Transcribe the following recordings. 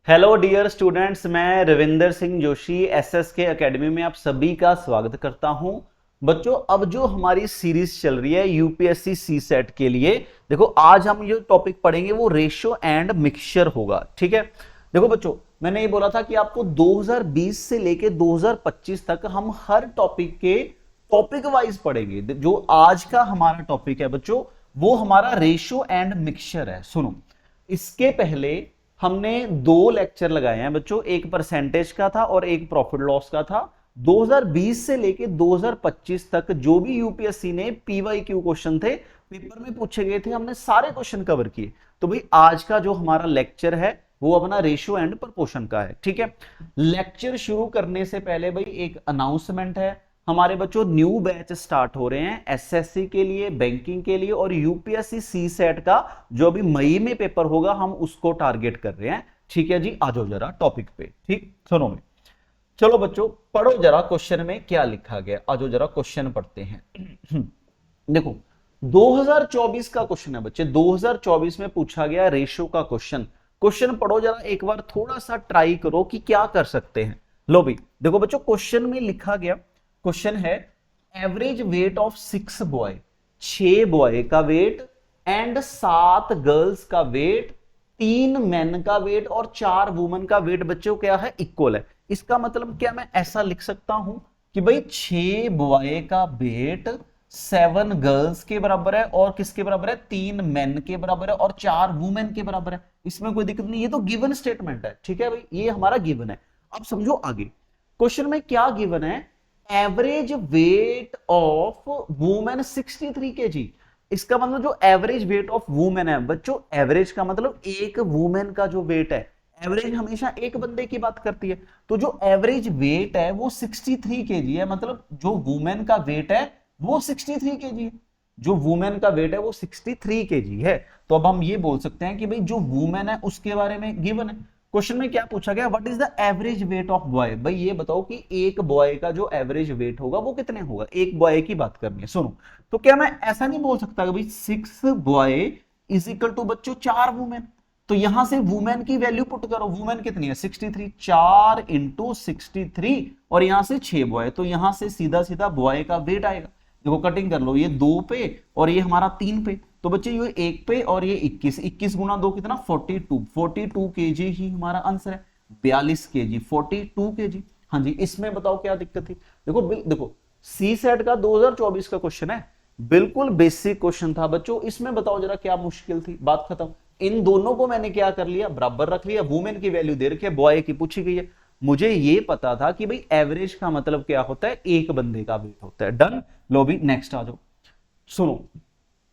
Hello dear students, मैं Ravinder Singh Joshi SSK academy में आप सभी का स्वागत करता हूं। बच्चों, अब जो हमारी सीरीज चल रही है यूपीएससी सी सेट के लिए, देखो आज हम जो टॉपिक पढ़ेंगे वो रेशियो एंड मिक्सचर होगा। ठीक है, देखो बच्चों, मैंने ये बोला था कि आपको 2020 से लेके 2025 तक हम हर टॉपिक के टॉपिक वाइज पढ़ेंगे। जो आज का हमारा टॉपिक है बच्चों, वो हमारा रेशियो एंड मिक्सचर है। सुनो, इसके पहले हमने दो लेक्चर लगाए हैं बच्चों, एक परसेंटेज का था और एक प्रॉफिट लॉस का था। 2020 से लेके 2025 तक जो भी यूपीएससी ने पीवाईक्यू क्वेश्चन थे, पेपर में पूछे गए थे, हमने सारे क्वेश्चन कवर किए। तो भाई आज का जो हमारा लेक्चर है वो अपना रेशियो एंड प्रपोर्शन का है। ठीक है, लेक्चर शुरू करने से पहले भाई एक अनाउंसमेंट है। हमारे बच्चों न्यू बैच स्टार्ट हो रहे हैं एसएससी के लिए, बैंकिंग के लिए और यूपीएससी सी सेट का जो अभी मई में पेपर होगा, हम उसको टारगेट कर रहे हैं। ठीक है जी, आ जाओ जरा टॉपिक पे। ठीक, सुनो में, चलो बच्चों पढ़ो जरा क्वेश्चन में क्या लिखा गया। आ जाओ जरा क्वेश्चन पढ़ते हैं। देखो 2024 का क्वेश्चन है बच्चे, 2024 में पूछा गया रेशियो का क्वेश्चन। क्वेश्चन पढ़ो जरा एक बार, थोड़ा सा ट्राई करो कि क्या कर सकते हैं। लो भाई देखो बच्चों, क्वेश्चन में लिखा गया, क्वेश्चन है average weight of 6 boy, 6 boy का वेट एंड 7 गर्ल्स का वेट, 3 मेन का वेट और 4 वुमेन का वेट बच्चों क्या है, इक्वल है। इसका मतलब क्या मैं ऐसा लिख सकता हूं कि भाई 6 बॉय का वेट 7 गर्ल्स के बराबर है और किसके बराबर है, 3 मेन के बराबर है और 4 वुमेन के बराबर है। इसमें कोई दिक्कत नहीं, ये तो गिवन स्टेटमेंट है। ठीक है भाई, ये हमारा गिवन है। अब समझो आगे क्वेश्चन में क्या गिवन है, average weight of women 63 KG. इसका मतलब जो एवरेज वेट ऑफ वुमेन है बच्चों, एवरेज का मतलब एक वुमेन का जो वेट है, एवरेज हमेशा एक बंदे की बात करती है, तो जो एवरेज वेट है वो 63 केजी है। मतलब जो वुमेन का वेट है वो 63 केजी है, जो वुमेन का वेट है वो 63 केजी है। तो अब हम ये बोल सकते हैं कि भाई जो वुमेन है उसके बारे में गिवन है। क्वेश्चन में क्या पूछा गया, what is the average weight of boy. भाई ये बताओ कि एक बॉय का जो एवरेज वेट होगा वो कितने होगा, एक बॉय की बात करनी है। सुनो, तो क्या मैं ऐसा नहीं बोल सकता कि भाई 6 बॉय इज इक्वल टू बच्चों 4 वुमेन। तो यहां से वुमेन की वैल्यू पुट करो, वुमेन कितनी है 63, 4 इंटू 63 और यहां से 6 बॉय, तो यहां से सीधा सीधा बॉय का वेट आएगा। देखो कटिंग कर लो, ये 2 पे और ये हमारा 3 पे, तो बच्चे ये 1 पे और ये 21, 21 गुना 2 कितना 42 केजी ही हमारा आंसर है। 42 केजी, 42 केजी। हाँ जी, इसमें बताओ क्या दिक्कत थी। देखो सी सेट का 2024 का क्वेश्चन है, बिल्कुल बेसिक क्वेश्चन था बच्चों। इसमें बताओ जरा क्या मुश्किल थी, बात खत्म। इन दोनों को मैंने क्या कर लिया, बराबर रख लिया। वुमेन की वैल्यू दे रखी है, बॉय की पूछी गई है। मुझे ये पता था कि भाई एवरेज का मतलब क्या होता है, एक बंदे का वेट होता है। डन। लो भी नेक्स्ट आ जाओ। सुनो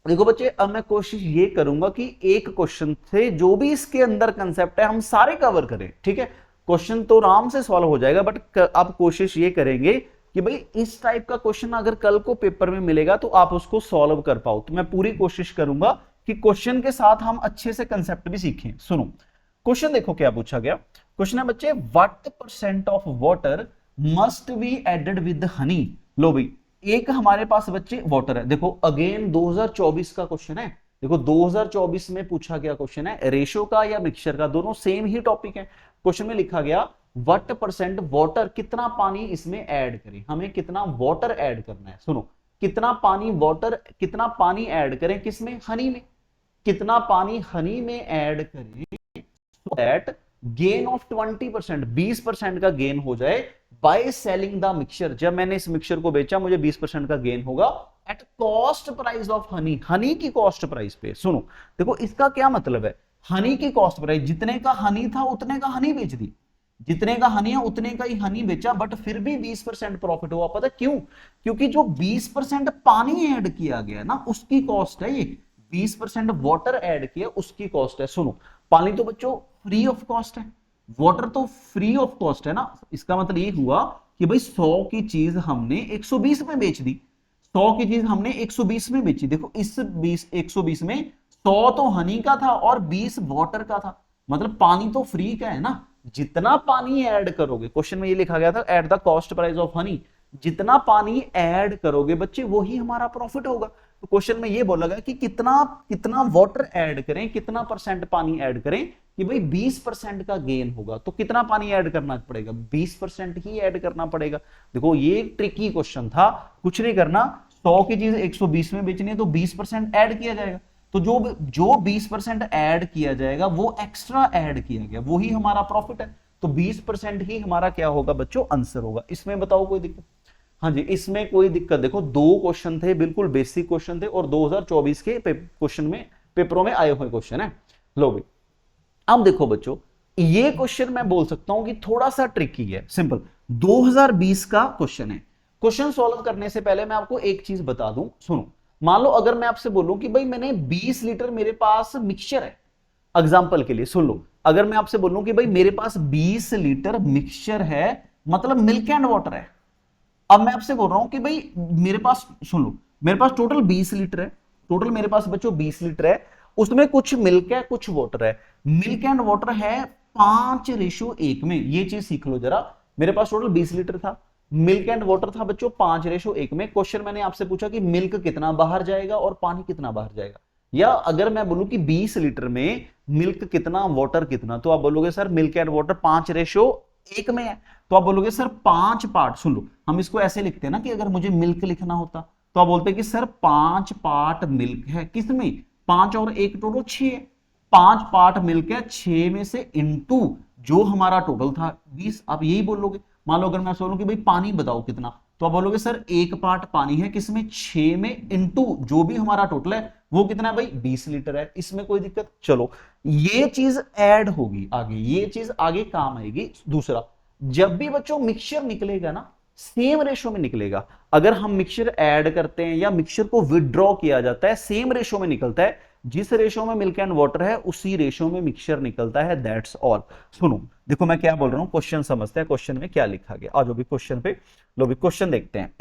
देखो बच्चे, अब मैं कोशिश ये करूंगा कि एक क्वेश्चन से जो भी इसके अंदर कंसेप्ट है हम सारे कवर करें। ठीक है, क्वेश्चन तो आराम से सॉल्व हो जाएगा, बट अब कोशिश ये करेंगे कि भाई इस टाइप का क्वेश्चन अगर कल को पेपर में मिलेगा तो आप उसको सॉल्व कर पाओ। तो मैं पूरी कोशिश करूंगा कि क्वेश्चन के साथ हम अच्छे से कंसेप्ट भी सीखें। सुनो क्वेश्चन देखो क्या पूछा गया। क्वेश्चन है बच्चे, what percent of water must be added with honey. लो भाई, एक हमारे पास बच्चे वाटर है। देखो अगेन 2024 का क्वेश्चन है। देखो 2024 में पूछा गया क्वेश्चन है रेशियो का या मिक्सचर का, दोनों सेम ही टॉपिक है। क्वेश्चन में लिखा गया व्हाट परसेंट वाटर, कितना पानी इसमें ऐड करें, हमें कितना वाटर ऐड करना है। सुनो, कितना पानी वाटर, कितना पानी ऐड करें किसमें, हनी में। कितना पानी हनी में ऐड करें so that गेन ऑफ 20%, 20% का गेन हो जाए बाय सेलिंग द मिक्सचर। जब मैंने इस मिक्सचर को बेचा मुझे 20% का गेन होगा at cost price of honey, Honey की कॉस्ट प्राइस पे। सुनो देखो इसका क्या मतलब है, हनी की कॉस्ट प्राइस, जितने का हनी था उतने का हनी बेच दी, जितने का हनी है उतने का ही हनी बेचा, बट फिर भी 20% प्रॉफिट हुआ। पता क्यों, क्योंकि जो 20% पानी ऐड किया गया ना उसकी कॉस्ट है ये, 20% वाटर ऐड किया उसकी कॉस्ट है। सुनो, पानी तो बच्चों फ्री ऑफ कॉस्ट है, वाटर तो फ्री ऑफ कॉस्ट है ना। इसका मतलब ये हुआ कि भाई 100 की चीज हमने 120 में बेच दी, 100 की चीज हमने 120 में बेची। देखो इस 120 में 100 तो हनी का था और 20 वाटर का था, मतलब पानी तो फ्री का है ना। जितना पानी ऐड करोगे, क्वेश्चन में ये लिखा गया था at the cost price of honey, जितना पानी ऐड करोगे बच्चे वही हमारा प्रॉफिट होगा। तो क्वेश्चन में ये बोला गया कि कितना कितना वाटर ऐड करें, कितना परसेंट पानी ऐड करें कि भाई 20% का गेन होगा तो कितना पानी ऐड करना पड़ेगा, 20% ही ऐड करना पड़ेगा। देखो ये एक ट्रिकी क्वेश्चन था, कुछ नहीं करना, 100 की चीज 120 में बेचनी है तो 20% ऐड किया जाएगा, तो जो 20% ऐड किया जाएगा वो एक्स्ट्रा ऐड किया गया, वही हमारा प्रॉफिट है, तो 20% ही हमारा क्या होगा बच्चों, आंसर होगा। इसमें बताओ कोई दिक्कत? हाँ जी, इसमें कोई दिक्कत? देखो दो क्वेश्चन थे, बिल्कुल बेसिक क्वेश्चन थे और 2024 के क्वेश्चन में, पेपरों में आए हुए क्वेश्चन है। लो भाई अब देखो बच्चों, ये क्वेश्चन मैं बोल सकता हूं कि थोड़ा सा ट्रिकी है, सिंपल 2020 का क्वेश्चन है। क्वेश्चन सॉल्व करने से पहले मैं आपको एक चीज बता दूं, सुनो। मान लो अगर मैं आपसे बोलूं कि भाई मैंने 20 लीटर मेरे पास मिक्सचर है, एग्जाम्पल के लिए सुन लो, अगर मैं आपसे बोलूं कि भाई मेरे पास 20 लीटर मिक्सचर है, मतलब मिल्क एंड वाटर है। अब मैं आपसे बोल रहा हूं कि भाई मेरे पास, सुन लो, मेरे पास टोटल 20 लीटर है, टोटल मेरे पास बच्चों 20 लीटर है, उसमें कुछ मिल्क है कुछ वाटर है, मिल्क एंड वाटर है 5:1 में, ये चीज सीख लो जरा। मेरे पास टोटल 20 लीटर था, मिल्क एंड वाटर था बच्चों 5:1 में। क्वेश्चन मैंने आपसे पूछा कि मिल्क कितना बाहर जाएगा और पानी कितना बाहर जाएगा, या अगर मैं बोलूं कि 20 लीटर में मिल्क कितना वाटर कितना, तो आप बोलोगे सर मिल्क एंड वाटर 5:1 में है, तो आप बोलोगे सर 5 पार्ट, सुन लो हम इसको ऐसे लिखते हैं ना कि अगर मुझे मिल्क लिखना होता तो आप बोलते कि सर 5 पार्ट मिल्क है, किसमें 5 और 1 टोटल 6, 5 पार्ट मिल्क है 6 में से इंटू जो हमारा टोटल था 20, आप यही बोलोगे। मान लो अगर मैं बोलूं कि भाई पानी बताओ कितना, तो आप बोलोगे सर 1 पार्ट पानी है, किसमें 6 में, इंटू जो भी हमारा टोटल है वो कितना है भाई 20 लीटर है। इसमें कोई दिक्कत? चलो ये चीज ऐड होगी आगे, ये चीज आगे काम आएगी। दूसरा, जब भी बच्चों मिक्सचर निकलेगा ना सेम रेशो में निकलेगा, अगर हम मिक्सचर ऐड करते हैं या मिक्सचर को विदड्रॉ किया जाता है सेम रेशो में निकलता है, जिस रेशो में मिल्क एंड वाटर है उसी रेशो में मिक्सचर निकलता है, दैट्स ऑल। सुनो देखो मैं क्या बोल रहा हूं, क्वेश्चन समझते हैं, क्वेश्चन में क्या लिखा गया। आज भी क्वेश्चन पे, लो भी क्वेश्चन देखते हैं।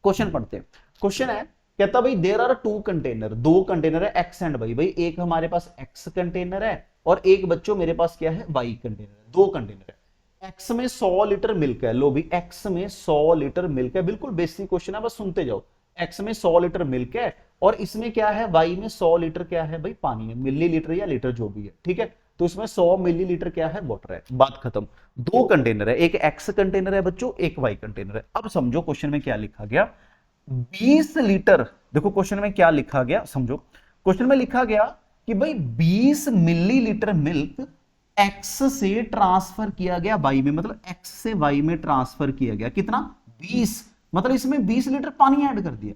क्वेश्चन पढ़ते हैं। क्वेश्चन है, कहता भाई देयर आर 2 कंटेनर, 2 कंटेनर है एक्स एंड वाई, भाई एक हमारे पास एक्स कंटेनर है और एक बच्चों मेरे पास क्या है वाई कंटेनर है, 2 कंटेनर है। एक्स में 100 लीटर मिल्क है, लो भी एक्स में 100 लीटर मिल्क है, बिल्कुल बेसिक क्वेश्चन है, बस सुनते जाओ। एक्स में 100 लीटर मिल्क है और इसमें क्या है वाई में 100 लीटर क्या है भाई पानी है, मिलीलीटर या लीटर जो भी है, ठीक है। तो इसमें 100 मिलीलीटर क्या है वाटर है, बात खत्म। 2 कंटेनर है, एक एक्स कंटेनर है बच्चों, एक वाई कंटेनर है। अब समझो क्वेश्चन में क्या लिखा गया, 20 लीटर, देखो क्वेश्चन में क्या लिखा गया समझो। क्वेश्चन में लिखा गया कि भाई 20 मिलीलीटर मिल्क एक्स से ट्रांसफर किया गया वाई में, मतलब एक्स से वाई में ट्रांसफर किया गया, कितना 20, मतलब इसमें 20 लीटर पानी ऐड कर दिया।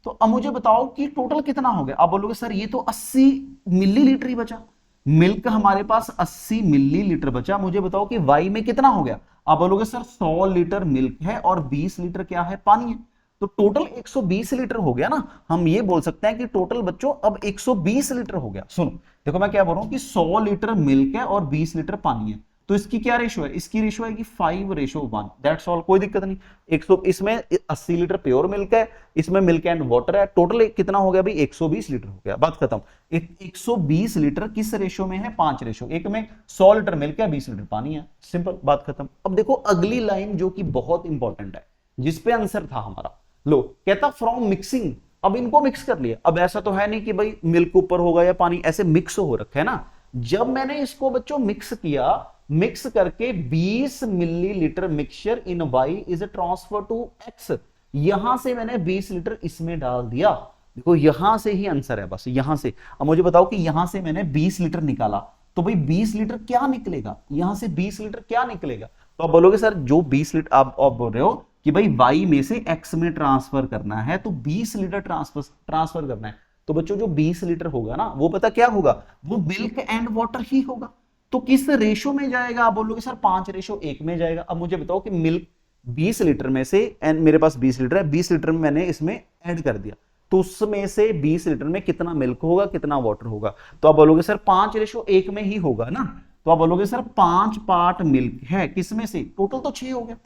तो अब मुझे बताओ कि टोटल कितना हो गया। आप बोलोगे सर ये तो 80 मिलीलीटर ही बचा, मिल्क हमारे पास 80 मिलीलीटर बचा, मुझे बताओ कि वाई में कितना हो गया। आप बोलोगे सर 100 लीटर मिल्क है और 20 लीटर क्या है पानी है, तो टोटल 120 लीटर हो गया ना। हम ये बोल सकते हैं कि टोटल बच्चों अब 120 लीटर हो गया। सुनो देखो मैं क्या बोल रहा हूं कि 100 लीटर मिल्क है और 20 लीटर पानी है, तो इसकी क्या रेशो है, इसकी रेशो है कि 5:1, दैट्स ऑल, कोई दिक्कत नहीं। 100, इसमें 80 लीटर प्योर मिल्क है, इसमें मिल्क एंड वाटर है, टोटल कितना हो गया भाई 120 लीटर हो गया, बात खत्म। 120 लीटर किस रेशो में है, 5:1 में। 100 लीटर मिल्क है 20 लीटर पानी है, सिंपल, बात खत्म। अब देखो अगली लाइन जो कि बहुत इंपॉर्टेंट है, जिसपे आंसर था हमारा, लो कहता फ्रॉम मिक्सिंग, अब इनको मिक्स कर लिया। अब ऐसा तो है नहीं कि भाई मिल्क ऊपर होगा या पानी, ऐसे मिक्स हो रखा है ना। जब मैंने इसको बच्चों मिक्स किया, मिक्स करके 20 millilitre mixture in Y is transfer to X, यहां से मैंने 20 लीटर इसमें डाल दिया। देखो यहां से ही आंसर है, बस यहां से। अब मुझे बताओ कि यहां से मैंने 20 लीटर निकाला, तो भाई 20 लीटर क्या निकलेगा, यहां से 20 लीटर क्या निकलेगा। तो आप बोलोगे सर जो 20 लीटर आप बोल रहे हो कि भाई y में से x में ट्रांसफर करना है, तो 20 लीटर ट्रांसफर करना है, तो बच्चों जो 20 लीटर होगा ना वो पता क्या होगा, वो मिल्क एंड वाटर ही होगा। तो किस रेशो में जाएगा, आप बोलोगे सर 5:1 में जाएगा। अब मुझे बताओ कि मिल्क 20 लीटर में से, एंड मेरे पास 20 लीटर है, 20 लीटर में मैंने इसमें ऐड कर दिया, तो उसमें से 20 लीटर में कितना मिल्क होगा कितना वाटर होगा। तो आप बोलोगे सर 5:1 में ही होगा ना। तो आप बोलोगे सर 5 पार्ट मिल्क है, किसमें से, टोटल तो 6 हो गया,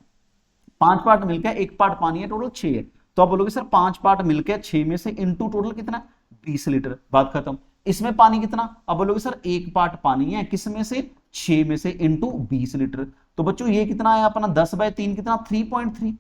5 पार्ट मिल्क है, 1 पार्ट पानी है, टोटल 6 है। तो आप बोलोगे सर 5 पार्ट मिल्क है 6 में से इंटू टोटल कितना 20 लीटर, बात खत्म। इसमें पानी कितना, अब बोलोगे सर 1 पार्ट पानी है, किसमें से 6 में से इंटू 20 लीटर। तो बच्चों ये कितना है अपना 10/3 कितना 3.3,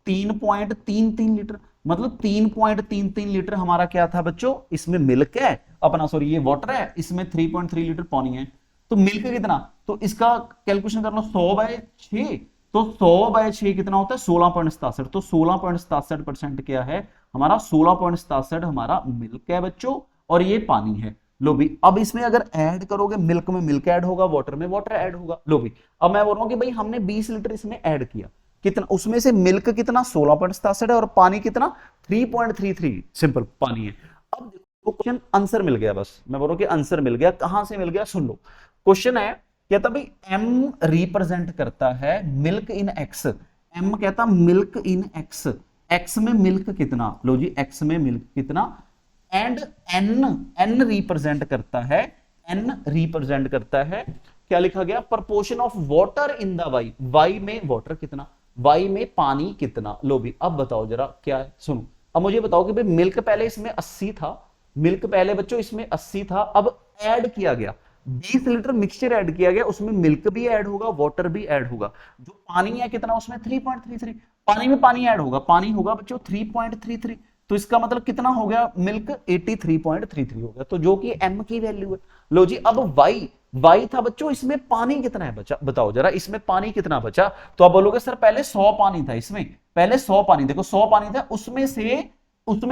3.33 लीटर, मतलब 3.33 लीटर हमारा क्या था बच्चों, इसमें मिल्क है अपना, सॉरी ये वाटर है, इसमें 3.3 लीटर पानी है। तो मिल्क कितना, तो इसका कैलकुलेशन कर लो 100/6, तो 100/6 कितना होता है 16.67, तो 16.67% क्या है हमारा, 16.67 हमारा मिल्क है बच्चों, और ये पानी है। लो भी अब इसमें अगर ऐड करोगे, मिल्क में मिल्क ऐड होगा, वाटर में वाटर ऐड होगा। लो भी अब मैं बोल रहा हूं कि भाई हमने 20 लीटर इसमें ऐड किया, कितना उसमें से मिल्क कितना 16.67 है और पानी कितना 3.33, सिंपल पानी है। अब देखो क्वेश्चन आंसर मिल गया, बस मैं बोल रहा हूं कि आंसर मिल गया, कहां से मिल गया सुन लो। क्वेश्चन है कहता भाई एम रिप्रेजेंट करता है मिल्क इन एक्स, एम कहता मिल्क इन एक्स, एक्स में मिल्क कितना, लो जी एक्स में मिल्क कितना, एंड एन रिप्रेजेंट करता है, एन रिप्रेजेंट करता है क्या लिखा गया, proportion of water in the Y, Y में वाटर कितना, वाई में पानी कितना। लो भी अब बताओ जरा क्या है, सुनो अब मुझे बताओ कि भाई मिल्क पहले इसमें 80 था, मिल्क पहले बच्चों इसमें 80 था, अब ऐड किया गया 20 लीटर मिक्सचर ऐड किया गया, उसमें मिल्क भी ऐड होगा वाटर भी ऐड होगा, जो पानी है कितना उसमें 3.33, पानी में पानी ऐड होगा, पानी होगा बच्चों 3.33, तो इसका मतलब कितना हो गया मिल्क 83.33 हो गया, तो जो कि m की वैल्यू है। लो जी अब y था बच्चों, इसमें पानी कितना है बचा, बताओ जरा इसमें पानी कितना बचा, तो आप बोलोगे सर पहले 100 पानी था इसमें, पहले 100 पानी, देखो 100 पानी था, उसमें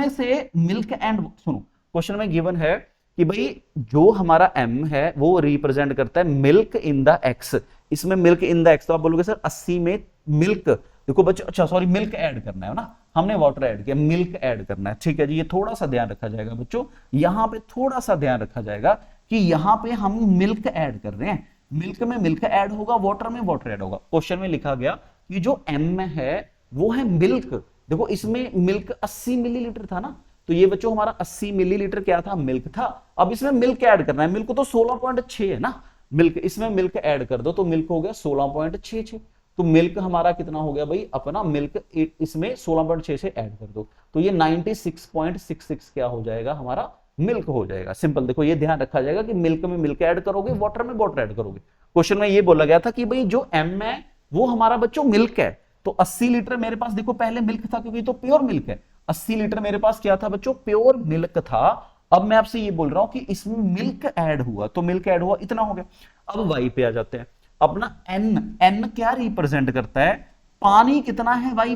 से मिल्क एंड, सुनो क्वेश्चन में गिवन है कि भाई जो हमारा m है वो रिप्रेजेंट करता है मिल्क इन द x, इसमें मिल्क इन द x, तो आप बोलोगे सर 80 में मिल्क, देखो बच्चों अच्छा सॉरी मिल्क ऐड करना है ना, हमने वाटर ऐड किया, मिल्क ऐड करना है, ठीक है जी, ये थोड़ा सा ध्यान रखा जाएगा बच्चों, यहां पे थोड़ा सा ध्यान रखा जाएगा कि यहां पे हम मिल्क ऐड कर रहे हैं, मिल्क में मिल्क ऐड होगा, वाटर में वाटर ऐड होगा। क्वेश्चन में लिखा गया कि जो m है वो है मिल्क, देखो इसमें मिल्क 80 मिलीलीटर था ना, तो ये बच्चों हमारा 80 मिलीलीटर क्या था मिल्क था, अब इसमें मिल्क ऐड करना है, मिल्क तो 16.6 है ना, मिल्क इसमें मिल्क ऐड कर दो तो मिल्क हो गया 16.66, तो मिल्क हमारा कितना हो गया भाई अपना मिल्क इसमें 16.6 से ऐड कर दो, तो ये 96.66 क्या हो जाएगा हमारा मिल्क हो जाएगा। सिंपल, देखो ये ध्यान रखा जाएगा कि मिल्क में मिल्क ऐड करोगे, वाटर में वाटर ऐड करोगे। क्वेश्चन में ये बोला गया था कि भाई जो m है वो हमारा बच्चों मिल्क है, तो 80 लीटर मेरे पास देखो पहले मिल्क था क्योंकि तो प्योर मिल्क है, 80 लीटर मेरे पास क्या था बच्चों प्योर मिल्क था। अब मैं आपसे ये बोल रहा हूं कि इसमें मिल्क ऐड हुआ, तो मिल्क ऐड हुआ इतना हो गया। अब वाई पे आ जाते हैं, अपना एन क्या रिप्रेजेंट करता है, पानी कितना है वाई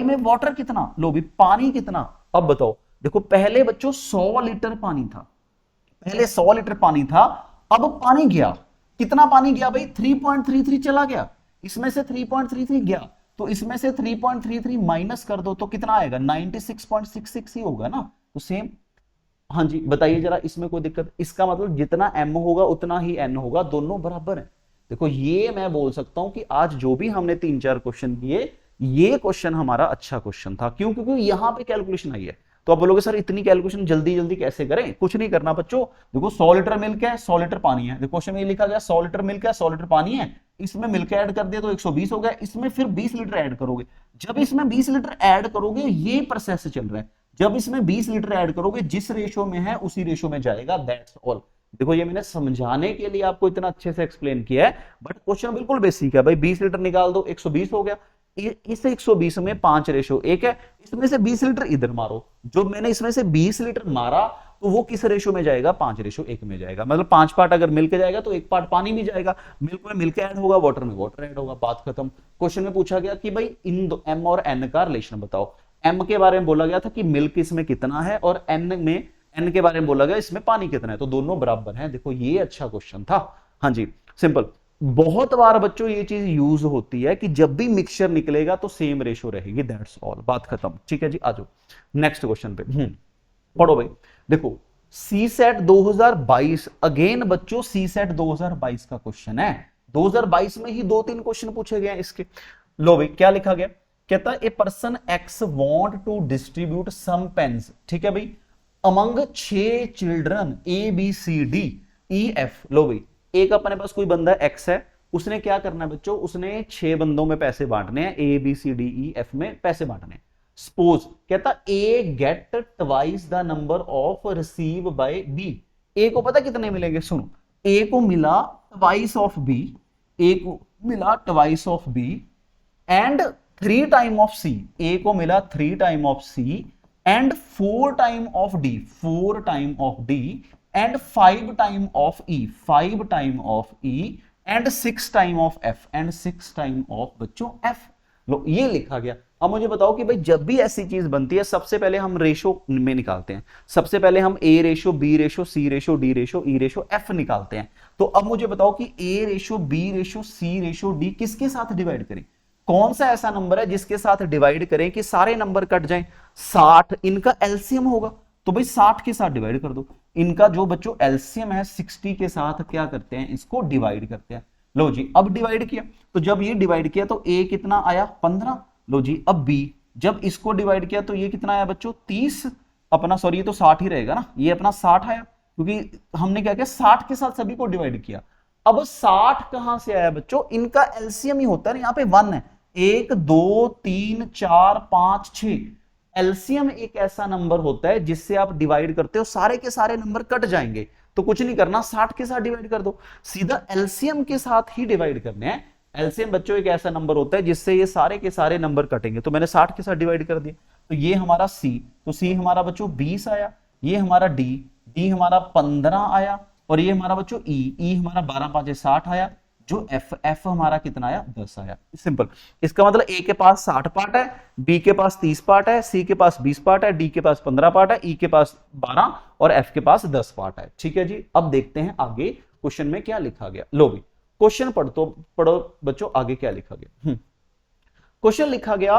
में वाटर कितना, लो भी पानी कितना। अब बताओ देखो पहले बच्चों 100 लीटर पानी था, पहले 100 लीटर पानी था, अब पानी गया, कितना पानी गया भाई 3.33 चला गया, इसमें से 3.33 गया, तो इसमें से 3.33 माइनस कर दो तो कितना आएगा 96.66 ही होगा ना, तो सेम। हाँ जी बताइए जरा इसमें कोई दिक्कत, इसका मतलब जितना m होगा उतना ही n होगा, दोनों बराबर है। देखो ये मैं बोल सकता हूं कि आज जो भी हमने 3-4 क्वेश्चन किए, ये क्वेश्चन हमारा अच्छा क्वेश्चन था, क्यों, क्योंकि यहां पे कैलकुलेशन आई है। तो आप बोलोगे सर इतनी कैलकुलेशन जल्दी जल्दी कैसे करें, कुछ नहीं करना बच्चों, देखो 100 लीटर मिल्क है 100 लीटर पानी है, देखो क्वेश्चन में लिखा गया 100 लीटर मिल्क है 100 लीटर पानी है, इसमें मिल्क ऐड कर दिया तो 120 हो गया, इसमें फिर 20 लीटर ऐड करोगे, जब इसमें 20 लीटर ऐड करोगे ये प्रोसेस चल रहा है, जब इसमें 20 लीटर ऐड करोगे जिस रेशो में है उसी रेशो में जाएगा, दैट्स ऑल। देखो ये मैंने समझाने के लिए आपको इतना अच्छे से एक्सप्लेन किया है, बट क्वेश्चन बिल्कुल बेसिक है भाई, 20 लीटर निकाल दो 120 हो गया, इस 120 में 5 रेशो 1 है, इसमें से 20 लीटर इधर मारो, जो मैंने इसमें से 20 लीटर मारा तो वो किस रेशो में जाएगा 5:1 में जाएगा, मतलब 5 पार्ट अगर मिल्क जाएगा तो 1 पार्ट पानी भी जाएगा, मिल्क में मिल्क ऐड होगा वाटर में वाटर ऐड होगा, बात खत्म। क्वेश्चन में पूछा गया कि भाई इन m और n का रिलेशन बताओ, m के बारे में बोला गया था कि मिल्क इसमें कितना है, और n के बारे में बोला गया इसमें पानी कितना है, तो दोनों बराबर हैं। देखो ये अच्छा क्वेश्चन था। हाँ जी सिंपल, बहुत बार बच्चों ये चीज यूज होती है कि जब भी मिक्सचर निकलेगा तो सेम रेशो रहेगी, दैट्स ऑल, बात खत्म। ठीक है जी आ जाओ नेक्स्ट क्वेश्चन पे, पढ़ो भाई। देखो सी सेट 2022, अगेन बच्चों सी सेट 2022 का क्वेश्चन है, 2022 में ही 2-3 क्वेश्चन पूछे गए हैं इसके। लो भाई क्या लिखा गया, कहता a person X want to distribute some pens, ठीक है भाई, अमंग 6 चिल्ड्रन ABCDEF। लो भाई एक अपने पास कोई बंदा एक्स है, उसने क्या करना है बच्चों, उसने 6 बंदों में पैसे बांटने हैं, ABCDEF में पैसे बांटने हैं। सपोज कहता A get twice the number of receive by B, A को पता कितने मिलेंगे, सुनो ए को मिला ट्वाइस ऑफ बी, ए को मिला twice of B and 3 time of C, A को मिला 3 time of C and 4 time of D, 4 time of D and 5 time of E, 5 time of E and 6 time of F, and 6 time of बच्चों F. लो ये लिखा गया। अब मुझे बताओ कि भाई जब भी ऐसी चीज बनती है सबसे पहले हम रेशो में निकालते हैं, सबसे पहले हम A ratio, B ratio, C ratio, D ratio, E ratio, F निकालते हैं। तो अब मुझे बताओ कि A ratio, B ratio, C ratio, D किसके साथ डिवाइड करें? कौन सा ऐसा नंबर है जिसके साथ डिवाइड करें कि सारे नंबर कट जाएं? 60 इनका एलसीएम होगा, तो भाई 60 के साथ डिवाइड कर दो। इनका जो बच्चों एलसीएम है 60 के साथ क्या करते हैं, इसको डिवाइड करते हैं। लो जी अब डिवाइड किया, तो जब ये डिवाइड किया तो ए कितना आया 15। लो जी अब बी जब इसको डिवाइड किया तो ये कितना आया बच्चों 30 अपना, सॉरी ये तो 60 ही रहेगा ना, ये अपना 60 आया क्योंकि हमने क्या किया 60 के साथ सभी को डिवाइड किया। अब 60 कहां से आया बच्चों, इनका एलसीएम ही होता है ना, यहाँ पे 1 है, 1 2 3 4 5 6। एलसीएम एक ऐसा नंबर होता है जिससे आप डिवाइड करते हो सारे के सारे नंबर कट जाएंगे, तो कुछ नहीं करना 60 के साथ डिवाइड कर दो, सीधा एलसीएम के साथ ही डिवाइड करने हैं। एलसीएम बच्चों एक ऐसा नंबर होता है जिससे ये सारे के सारे नंबर कटेंगे, तो मैंने 60 के साथ डिवाइड कर दिया। तो ये हमारा सी, तो सी हमारा बच्चों 20 आया, ये हमारा डी, डी हमारा 15 आया, और ये हमारा बच्चों ई, ई हमारा 12 5 60 आया, जो एफ, एफ हमारा कितना आया 10 आया। सिंपल। इसका मतलब ए के पास 60 पार्ट है, बी के पास 30 पार्ट है, सी के पास 20 पार्ट है, डी के पास 15 पार्ट है, ई के पास 12 और एफ के पास 10 पार्ट है। ठीक है जी। अब देखते हैं आगे क्वेश्चन में क्या लिखा गया। लो भी क्वेश्चन पढ़ो बच्चों, आगे क्या लिखा गया। क्वेश्चन लिखा गया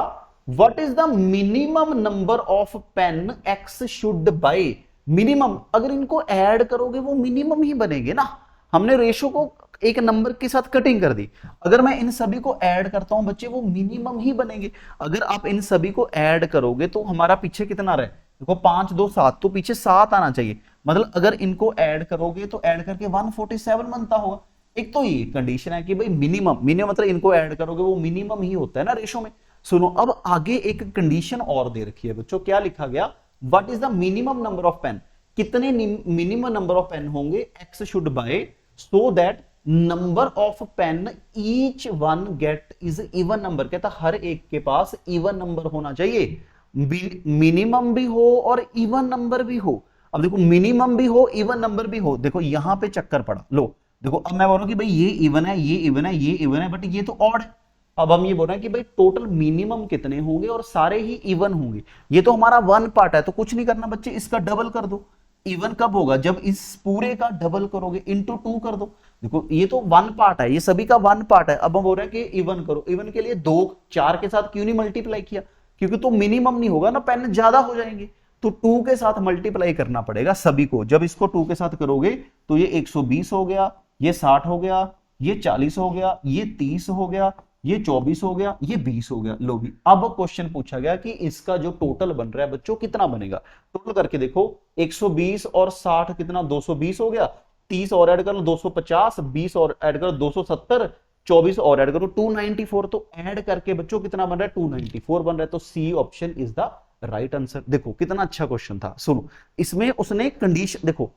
what is the minimum number of pen X should buy. Minimum, अगर इनको ऐड करोगे वो मिनिमम ही बनेंगे ना, हमने रेशो को एक नंबर के साथ कटिंग कर दी, अगर मैं इन सभी को ऐड करता हूं बच्चे वो मिनिमम ही बनेंगे। अगर आप इन सभी को ऐड करोगे तो हमारा पीछे कितना रहे, देखो 5 2 7, तो पीछे 7 आना चाहिए, मतलब अगर इनको ऐड करोगे तो ऐड करके 147 बनता होगा। एक तो ये कंडीशन है कि भाई मिनिमम, मिनिमम मतलब इनको ऐड करोगे वो मिनिमम ही होता है ना रेशो में। सुनो अब आगे एक कंडीशन और दे रखी है बच्चों, क्या लिखा गया what is the minimum number of pen, कितने मिनिमम नंबर ऑफ पेन होंगे X should buy so that number of pen each one get is even number. कहता हर एक के पास इवन नंबर होना चाहिए, मिनिमम भी हो और इवन नंबर भी हो। अब देखो मिनिमम भी हो इवन नंबर भी हो, देखो यहां पे चक्कर पड़ा। लो देखो अब मैं बोल रहा हूं कि भाई ये इवन है, ये इवन है, ये इवन है, बट ये तो ऑड है। अब हम ये बोल रहे हैं कि भाई टोटल मिनिमम कितने होंगे और सारे ही इवन होंगे। ये तो हमारा 1 पार्ट है, तो कुछ नहीं करना बच्चे, इसका डबल कर दो। इवन कब होगा, जब इस पूरे का डबल करोगे, इंटू 2 कर दो। देखो ये तो 1 पार्ट है, ये सभी का 1 पार्ट है। अब हम बोल रहे हैं कि इवन करो, इवन के लिए 2 4 के साथ क्यों नहीं मल्टीप्लाई किया, क्योंकि तो मिनिमम नहीं होगा ना, पेन ज्यादा हो जाएंगे, तो 2 के साथ मल्टीप्लाई करना पड़ेगा सभी को। जब इसको 2 के साथ करोगे तो ये 120 हो गया, ये 60 हो गया, ये 40 हो गया, ये 30 हो गया, ये 24 हो गया, ये 20 हो गया। लो भी अब क्वेश्चन पूछा गया कि इसका जो टोटल बन रहा है बच्चों कितना बनेगा। टोटल करके देखो 120 और 60 कितना 220 हो गया, 30 और ऐड कर लो 250, 20 और ऐड करो 270, 24 और ऐड करो 294। तो ऐड करके बच्चों कितना बन रहा है 294 बन रहा है। तो C option is the right answer. देखो कितना अच्छा क्वेश्चन था। सुनो इसमें उसने कंडीशन, देखो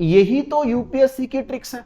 यही तो यूपीएससी की ट्रिक्स है,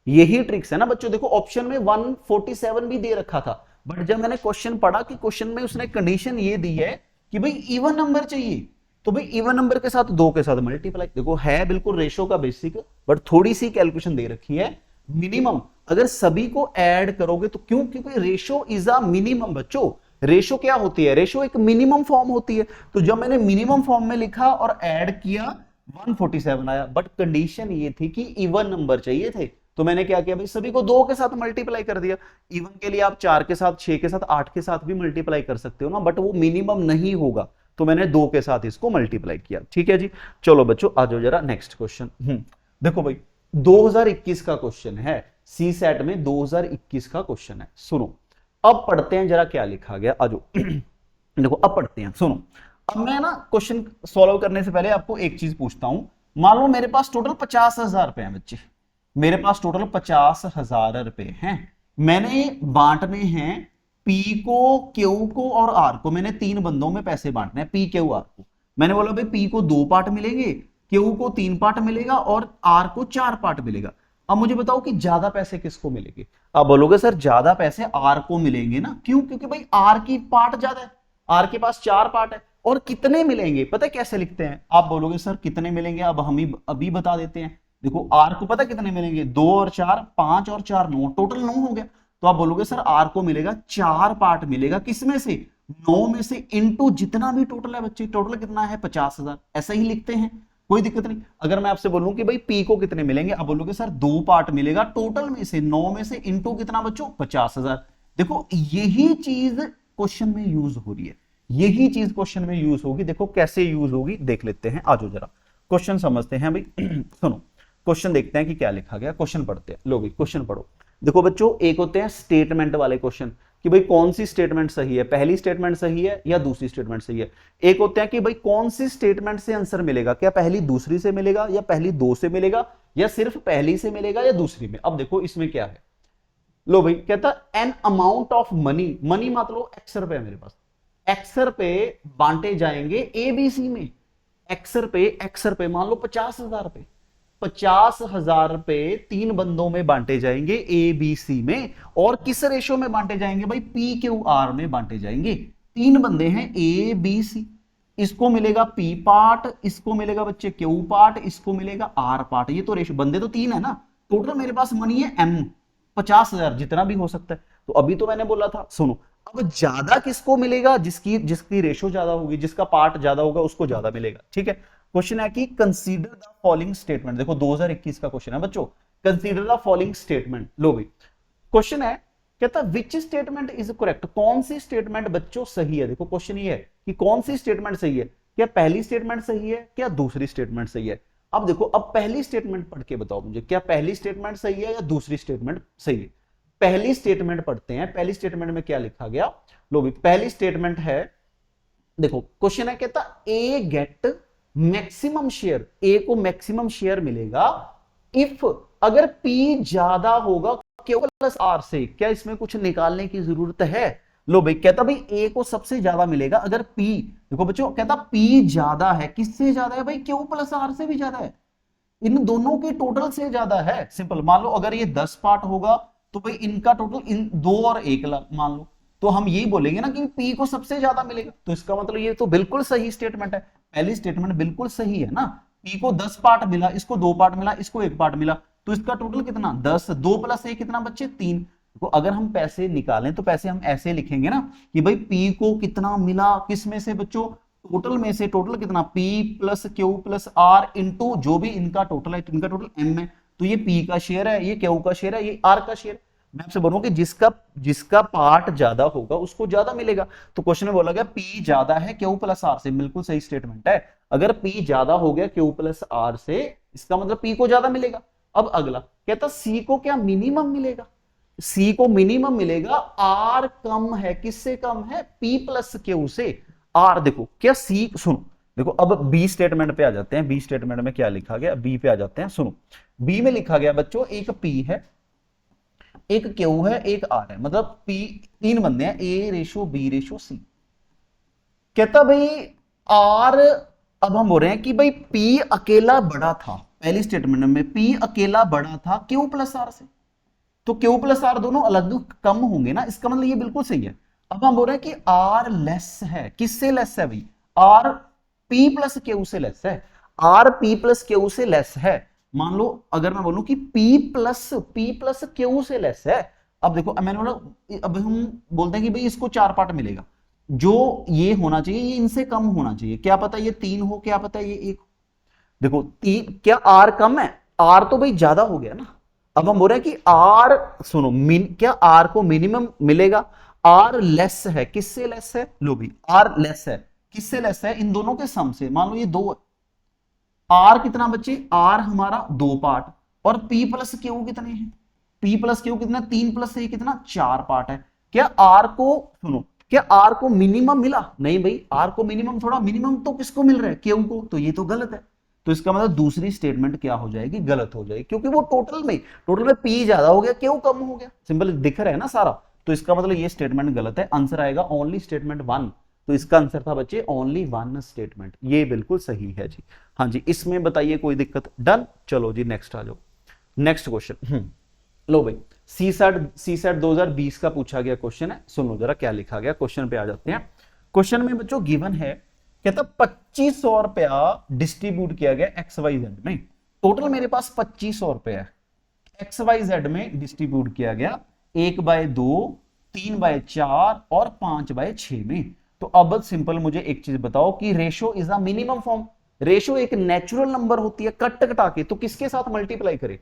यही ट्रिक्स है ना बच्चों। देखो ऑप्शन में 147 भी दे रखा था, बट जब मैंने क्वेश्चन पढ़ा कि क्वेश्चन में उसने कंडीशन ये दी है कि भाई इवन नंबर चाहिए, तो भाई इवन नंबर के साथ 2 के साथ मल्टीप्लाई। देखो है बिल्कुल रेशो का बेसिक, बट थोड़ी सी कैलकुलेशन दे रखी है। मिनिमम अगर सभी को ऐड करोगे तो क्यों, क्योंकि रेशो इज अ मिनिमम बच्चों। रेशो क्या होती है, रेशो एक मिनिमम फॉर्म होती है। तो जब मैंने मिनिमम फॉर्म में लिखा और ऐड किया 147 आया, बट कंडीशन ये थी कि इवन नंबर चाहिए थे। तो मैंने क्या किया भाई सभी को 2 के साथ मल्टीप्लाई कर दिया। इवन के लिए आप 4 के साथ, 6 के साथ, 8 के साथ भी मल्टीप्लाई कर सकते हो ना, बट वो मिनिमम नहीं होगा, तो मैंने 2 के साथ इसको मल्टीप्लाई किया। ठीक है जी। चलो बच्चों आ जाओ जरा नेक्स्ट क्वेश्चन। देखो भाई 2021 का क्वेश्चन है, सी सेट में 2021 का क्वेश्चन है। सुनो अब पढ़ते हैं जरा क्या लिखा गया, आ जाओ देखो अब पढ़ते हैं। सुनो अब मैं ना क्वेश्चन सॉल्व करने से पहले आपको एक चीज पूछता हूं। मान लो मेरे पास टोटल 50,000 रुपए हैं बच्चे, मेरे पास टोटल 50,000 रुपए हैं, मैंने बांटने हैं पी को, क्यू को और आर को। मैंने 3 बंदों में पैसे बांटने हैं, पी क्यू आर को। मैंने बोला भाई पी को 2 पार्ट मिलेंगे, क्यू को 3 पार्ट मिलेगा और आर को 4 पार्ट मिलेगा। अब मुझे बताओ कि ज्यादा पैसे किसको मिलेंगे। अब बोलोगे सर ज्यादा पैसे आर को मिलेंगे ना, क्यों, क्योंकि भाई आर की पार्ट ज्यादा है, आर के पास 4 पार्ट है। और कितने मिलेंगे पता है कैसे लिखते हैं? आप बोलोगे सर कितने मिलेंगे, अब हम ही अभी बता देते हैं। देखो आर को पता कितने मिलेंगे, 2 और 4 5 और 4 9, टोटल 9 हो गया। तो आप बोलोगे सर आर को मिलेगा 4 पार्ट मिलेगा, किसमें से? 9 में से, इनटू जितना भी टोटल है बच्चे, टोटल कितना है 50,000, ऐसा ही लिखते हैं, कोई दिक्कत नहीं। अगर मैं आपसे बोलूं कि भाई पी को कितने मिलेंगे, आप बोलोगे सर 2 पार्ट मिलेगा टोटल में से, 9 में से इनटू कितना बच्चों 50,000। देखो यही चीज क्वेश्चन में यूज हो रही है, यही चीज क्वेश्चन में यूज होगी। देखो कैसे यूज होगी देख लेते हैं, आज जरा क्वेश्चन समझते हैं भाई। सुनो क्वेश्चन देखते हैं कि क्या लिखा गया, क्वेश्चन पढ़ते हैं। लो भाई क्वेश्चन पढ़ो। देखो बच्चों एक होते हैं स्टेटमेंट वाले क्वेश्चन कि भाई कौन सी स्टेटमेंट सही है, पहली स्टेटमेंट सही है या दूसरी स्टेटमेंट सही है। एक होते हैं कि भाई कौन सी स्टेटमेंट से आंसर मिलेगा, क्या पहली दूसरी से मिलेगा या पहली दो से मिलेगा या सिर्फ पहली से मिलेगा या दूसरी में। अब देखो इसमें क्या है, लो भाई कहता an amount of money, money मतलब एक्स रुपए मेरे पास, एक्स रुपए बांटे जाएंगे एबीसी में। एक्स रुपए मान लो 50,000 रुपए, 50,000 रुपए 3 बंदों में बांटे जाएंगे ए बी सी में, और किस रेशो में बांटे जाएंगे भाई, पी क्यू आर में बांटे जाएंगे। 3 बंदे हैं ए बी सी, इसको मिलेगा पी पार्ट, इसको मिलेगा बच्चे क्यू पार्ट, इसको मिलेगा आर पार्ट। ये तो रेशो, बंदे तो 3 है ना, टोटल मेरे पास मनी है एम 50,000, जितना भी हो सकता है। तो अभी तो मैंने बोला था, सुनो अब ज्यादा किसको मिलेगा, जिसकी रेशो ज्यादा होगी, जिसका पार्ट ज्यादा होगा उसको ज्यादा मिलेगा। ठीक है, क्वेश्चन है कि कंसीडर द फॉलोइंग स्टेटमेंट। देखो 2021 का क्वेश्चन है बच्चों, कंसीडर द फॉलोइंग स्टेटमेंट। लो भाई क्वेश्चन है कहता विच स्टेटमेंट इज करेक्ट, कौन सी स्टेटमेंट बच्चों सही है। देखो क्वेश्चन ये है कि कौन सी स्टेटमेंट सही है, क्या पहली स्टेटमेंट सही है क्या दूसरी स्टेटमेंट सही है। अब देखो अब पहली स्टेटमेंट पढ़ के बताओ मुझे, क्या पहली स्टेटमेंट सही है या दूसरी स्टेटमेंट सही है। पहली स्टेटमेंट पढ़ते हैं, पहली स्टेटमेंट में क्या लिखा गया। लो भाई पहली स्टेटमेंट है, देखो क्वेश्चन है कहता ए गेट मैक्सिमम शेयर, ए को मैक्सिमम शेयर मिलेगा इफ, अगर पी ज्यादा होगा क्यू प्लस आर से। क्या इसमें कुछ निकालने की जरूरत है। लो भाई कहता भाई ए को सबसे ज्यादा मिलेगा अगर पी, देखो बच्चों कहता पी ज्यादा है, किससे ज्यादा है भाई, क्यू प्लस आर से भी ज्यादा है, इन दोनों के टोटल से ज्यादा है। सिंपल, मान लो अगर ये 10 पार्ट होगा तो भाई इनका टोटल इन 2 और 1 मान लो, तो हम ये बोलेंगे ना कि पी को सबसे ज्यादा मिलेगा। तो इसका मतलब ये तो बिल्कुल सही स्टेटमेंट है, पहली स्टेटमेंट बिल्कुल सही है ना। पी को 10 पार्ट मिला, इसको 2 पार्ट मिला, इसको 1 पार्ट मिला, तो इसका टोटल कितना 10, 2 प्लस 1 कितना बच्चे 3। तो अगर हम पैसे निकालें तो पैसे हम ऐसे लिखेंगे ना कि भाई पी को कितना मिला, किस में से बच्चों, टोटल में से। टोटल कितना, P plus Q plus R into जो भी इनका टोटल है, इनका टोटल एम है, तो ये पी का शेयर है, ये क्यू का शेयर है, ये आर का शेयर। मैं आपसे बोलूं कि जिसका पार्ट ज्यादा होगा उसको ज्यादा मिलेगा। तो क्वेश्चन में बोला गया पी ज्यादा है क्यू प्लस आर से, बिल्कुल सही स्टेटमेंट है। अगर पी ज्यादा हो गया क्यू प्लस आर से, इसका मतलब पी को ज्यादा मिलेगा। अब अगला कहता सी को क्या मिनिमम मिलेगा, सी को मिनिमम मिलेगा, आर कम है, किससे कम है, पी प्लस क्यू से। आर देखो क्या सी, सुनो देखो अब बी स्टेटमेंट पे आ जाते हैं। बी स्टेटमेंट में क्या लिखा गया, बी पे आ जाते हैं। सुनो बी में लिखा गया बच्चों एक पी है, एक क्यू है, एक आर है, मतलब पी 3 बंदे हैं, ए रेशो बी रेशो सी। कहता भाई आर, अब हम बोल रहे हैं कि भाई पी अकेला बड़ा था, पहली स्टेटमेंट में पी अकेला बड़ा था क्यू प्लस आर से, तो क्यू प्लस आर दोनों अलग कम होंगे ना, इसका मतलब ये बिल्कुल सही है। अब हम बोल रहे हैं कि आर लेस है, किससे लेस है भाई, आर पी प्लस क्यू से लेस है, आर पी प्लस क्यू से लेस है। मान लो अगर मैं बोलूं कि पी प्लस क्यू से लेस है, अब देखो मैंने बोला, अब हम बोलते हैं कि भाई इसको 4 पार्ट मिलेगा, जो ये होना चाहिए ये इनसे कम होना चाहिए, क्या पता ये 3 हो, क्या पता ये 1 हो। देखो 3, क्या आर कम है, आर तो भाई ज्यादा हो गया ना। अब हम बोल रहे हैं कि आर, सुनो क्या आर को मिनिमम मिलेगा, आर लेस है, किससे लेस है, लो भाई आर लेस है, किससे लेस है, इन दोनों के सम से। मान लो ये 2, आर कितना बच्चे, आर हमारा 2 पार्ट, और पी प्लस क्यू कितने हैं, पी प्लस क्यू कितना, 3 प्लस ए कितना 4 पार्ट है। क्या आर को, सुनो क्या आर को मिनिमम मिला, नहीं भाई आर को मिनिमम थोड़ा, मिनिमम तो किसको मिल रहा है, क्यू को, तो ये तो गलत है। तो इसका मतलब दूसरी स्टेटमेंट क्या हो जाएगी, गलत हो जाएगी, क्योंकि वो टोटल में पी ज्यादा हो गया क्यू कम हो गया, सिंपल दिख रहा है ना सारा। तो इसका मतलब ये स्टेटमेंट गलत है, आंसर आएगा ओनली स्टेटमेंट 1। तो इसका आंसर था बच्चे ओनली 1 स्टेटमेंट, ये बिल्कुल सही है जी। हाँ जी, इसमें बताइए कोई दिक्कत, डन। चलो जी नेक्स्ट आ जाओ, नेक्स्ट क्वेश्चन। लो भाई सी सेट 2020 का पूछा गया क्वेश्चन है, सुनो जरा क्या लिखा गया, क्वेश्चन पे आ जाते हैं। क्वेश्चन में बच्चों गिवन है कहता 2500 रुपया डिस्ट्रीब्यूट किया गया एक्स वाई जेड में। टोटल मेरे पास 2500 रुपया है, एक्स वाई जेड में डिस्ट्रीब्यूट किया गया 1/2, 3/4 और 5/6 में। तो अब सिंपल मुझे एक चीज बताओ कि ratio is a minimum form. Ratio एक नेचुरल नंबर होती है, कट कटा के, तो किसके साथ मल्टीप्लाई करें,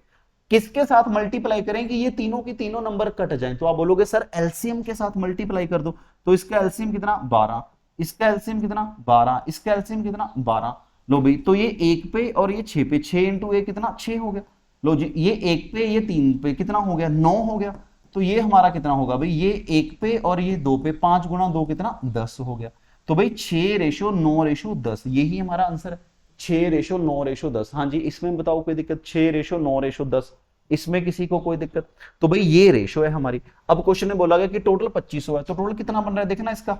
किसके साथ मल्टीप्लाई करें कि ये तीनों की तीनों नंबर कट जाएं। तो आप बोलोगे सर एलसीएम के साथ मल्टीप्लाई कर दो, तो इसका एलसीएम कितना 12, इसका एलसीएम कितना 12, इसका एलसीएम कितना 12। लो भाई, तो ये 1 पे और ये 6 पे, 6 इंटू 1 कितना 6 हो गया। लो जी, ये 1 पे ये 3 पे कितना हो गया 9 हो गया। तो ये हमारा कितना होगा भाई, ये 1 पे और ये 2 पे, 5 गुणा 2 कितना 10 हो गया। तो भाई 6:9:10 यही हमारा आंसर है, 6:9:10। हाँ जी, इसमें बताओ कोई दिक्कत, 6:9:10 इसमें किसी को कोई दिक्कत। तो भाई ये रेशो है हमारी। अब क्वेश्चन में बोला गया कि टोटल 2500 है, तो टोटल कितना बन रहा है देखना इसका,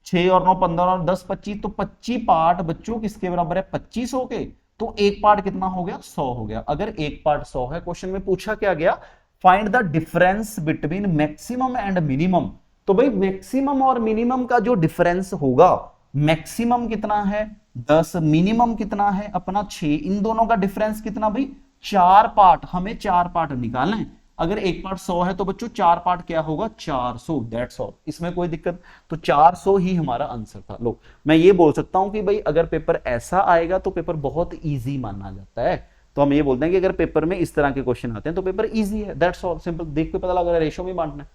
6 और 9 15 और 10 25, तो 25 पार्ट बच्चों किसके बराबर है 2500 के। तो एक पार्ट कितना हो गया 100 हो गया। अगर एक पार्ट 100 है, क्वेश्चन में पूछा क्या गया, find the difference between maximum and minimum. तो भाई मैक्सिमम और मिनिमम का जो डिफरेंस होगा, मैक्सिमम कितना है 10, मिनिमम कितना है अपना 6, इन दोनों का डिफरेंस कितना भाई 4 पार्ट, हमें 4 पार्ट निकालना है। अगर एक पार्ट 100 है तो बच्चों 4 पार्ट क्या होगा 400, दैट्स ऑल, इसमें कोई दिक्कत। तो 400 ही हमारा आंसर था। लो, मैं ये बोल सकता हूं कि भाई अगर पेपर ऐसा आएगा तो पेपर बहुत इजी माना जाता है। तो हम ये बोलते हैं कि अगर पेपर में इस तरह के क्वेश्चन आते हैं तो पेपर इजी है, दैट्स ऑल, सिंपल, देख के पता लग रहा है रेशो में बांटना है।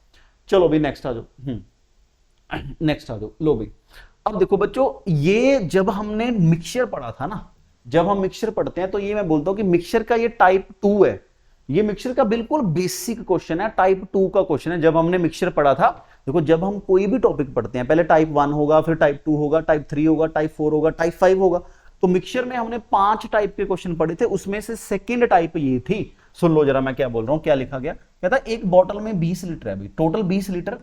चलो भाई नेक्स्ट आ जाओ, नेक्स्ट आ जाओ। लो भाई, अब देखो बच्चों, ये जब हमने मिक्सचर पढ़ा था ना, जब हम मिक्सचर पढ़ते हैं तो ये मैं बोलता हूं कि मिक्सचर का ये टाइप 2 है, ये मिक्सचर का बिल्कुल बेसिक क्वेश्चन है, टाइप 2 का क्वेश्चन है। जब हमने मिक्सचर पढ़ा था, देखो जब हम कोई भी टॉपिक पढ़ते हैं, पहले टाइप 1 होगा, फिर टाइप 2 होगा, टाइप 3 होगा, टाइप 4 होगा, टाइप 5 होगा। तो मिक्सचर में हमने 5 टाइप के क्वेश्चन पढ़े थे, उसमें से सेकंड टाइप ये थी। सुन लो जरा मैं क्या बोल रहा हूं, क्या लिखा गया, कहता एक बॉटल में 20 लीटर है भाई, टोटल 20 लीटर